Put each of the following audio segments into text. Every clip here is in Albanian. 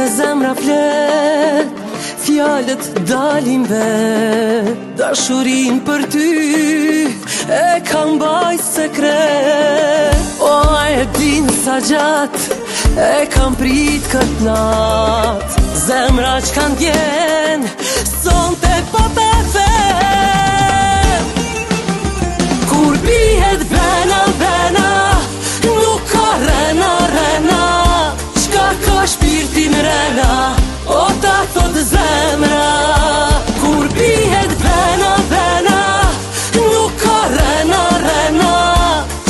se zemra flet, fjalët dalin vet. Dashurin për ty e kam baj sekret. O e din sa gjat e kam prit kët nat. Zemra çka ndjen sonte po te vet. Kur bihet vena vena, nuk ka rena rena. Çka ka shpirti mrena, o ta thot zemra. Kur bihet vena vena, nuk ka rena rena.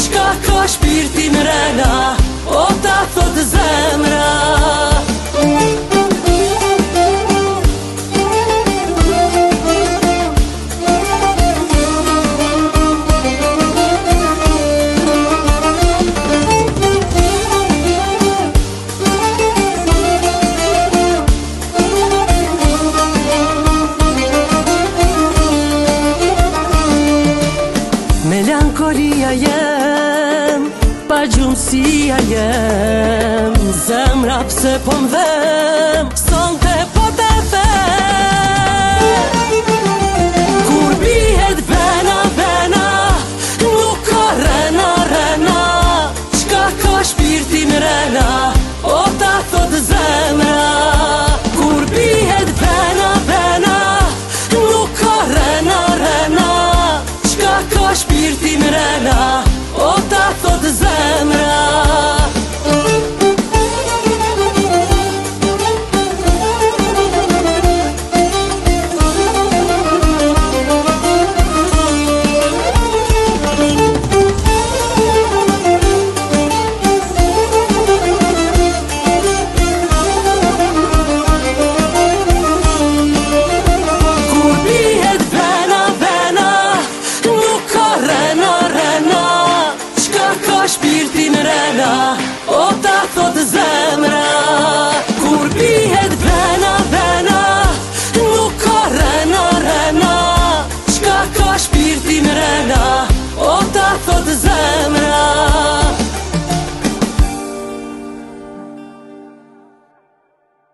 Çka ka shpirti mrena, o ta thot zemra. Melankolia jem, pa gjumësia jem. Zemra pse po m'dhem, sonte po te vet. Kur bihet vena vena, nuk ka rena rena. Çka ka shpirti mrena, o ta thot zemra. Kur bihet vena vena, nuk ka rena rena. Çka ka shpirti mrena, o ta thot zemra. Shpirti mrena, o ta thot zemra. Kur bihet vena vena, nuk ka rena rena. Çka ka shpirti mrena, o ta thot zemra.